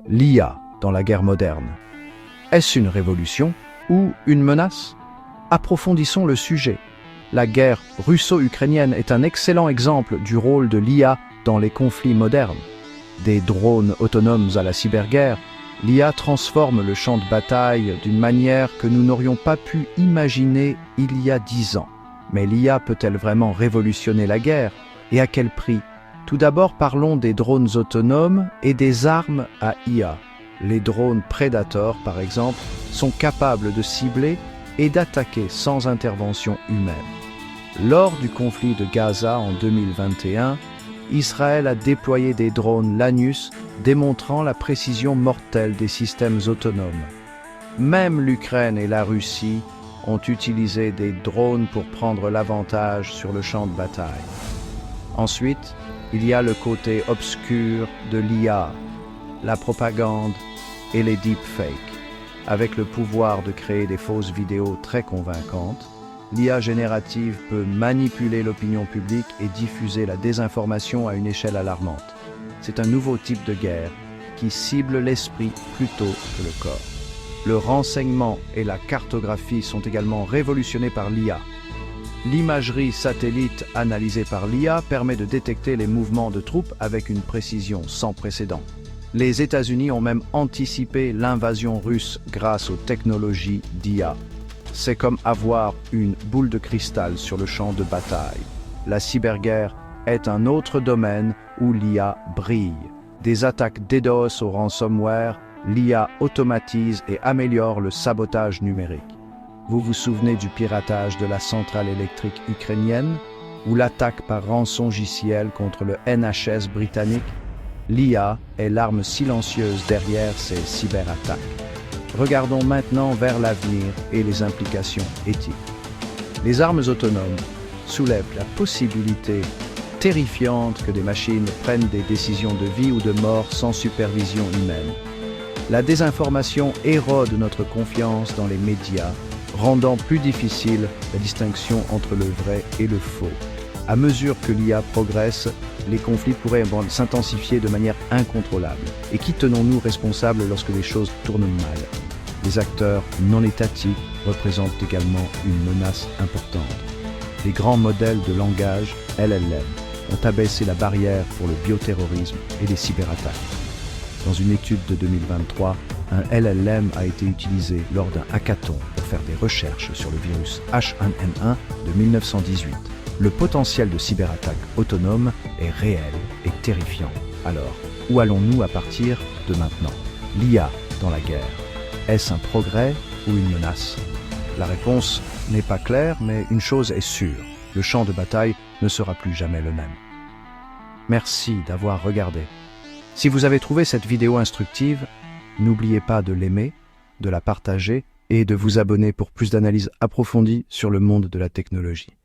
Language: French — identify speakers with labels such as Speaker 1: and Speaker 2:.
Speaker 1: L'IA dans la guerre moderne. Est-ce une révolution ou une menace? Approfondissons le sujet. La guerre russo-ukrainienne est un excellent exemple du rôle de l'IA dans les conflits modernes. Des drones autonomes à la cyberguerre, l'IA transforme le champ de bataille d'une manière que nous n'aurions pas pu imaginer il y a 10 ans. Mais l'IA peut-elle vraiment révolutionner la guerre? Et à quel prix? Tout d'abord, parlons des drones autonomes et des armes à IA. Les drones Predator, par exemple, sont capables de cibler et d'attaquer sans intervention humaine. Lors du conflit de Gaza en 2021, Israël a déployé des drones Lanus démontrant la précision mortelle des systèmes autonomes. Même l'Ukraine et la Russie ont utilisé des drones pour prendre l'avantage sur le champ de bataille. Ensuite, il y a le côté obscur de l'IA, la propagande et les deepfakes. Avec le pouvoir de créer des fausses vidéos très convaincantes, l'IA générative peut manipuler l'opinion publique et diffuser la désinformation à une échelle alarmante. C'est un nouveau type de guerre qui cible l'esprit plutôt que le corps. Le renseignement et la cartographie sont également révolutionnés par l'IA. L'imagerie satellite analysée par l'IA permet de détecter les mouvements de troupes avec une précision sans précédent. Les États-Unis ont même anticipé l'invasion russe grâce aux technologies d'IA. C'est comme avoir une boule de cristal sur le champ de bataille. La cyberguerre est un autre domaine où l'IA brille. Des attaques DDoS au ransomware, l'IA automatise et améliore le sabotage numérique. Vous vous souvenez du piratage de la centrale électrique ukrainienne ou l'attaque par rançongiciel contre le NHS britannique? L'IA est l'arme silencieuse derrière ces cyberattaques. Regardons maintenant vers l'avenir et les implications éthiques. Les armes autonomes soulèvent la possibilité terrifiante que des machines prennent des décisions de vie ou de mort sans supervision humaine. La désinformation érode notre confiance dans les médias, rendant plus difficile la distinction entre le vrai et le faux. À mesure que l'IA progresse, les conflits pourraient s'intensifier de manière incontrôlable. Et qui tenons-nous responsables lorsque les choses tournent mal? Les acteurs non étatiques représentent également une menace importante. Les grands modèles de langage, LLM, ont abaissé la barrière pour le bioterrorisme et les cyberattaques. Dans une étude de 2023, un LLM a été utilisé lors d'un hackathon pour faire des recherches sur le virus H1N1 de 1918. Le potentiel de cyberattaque autonome est réel et terrifiant. Alors, où allons-nous à partir de maintenant? L'IA dans la guerre, est-ce un progrès ou une menace? La réponse n'est pas claire, mais une chose est sûre, le champ de bataille ne sera plus jamais le même. Merci d'avoir regardé. Si vous avez trouvé cette vidéo instructive, n'oubliez pas de l'aimer, de la partager et de vous abonner pour plus d'analyses approfondies sur le monde de la technologie.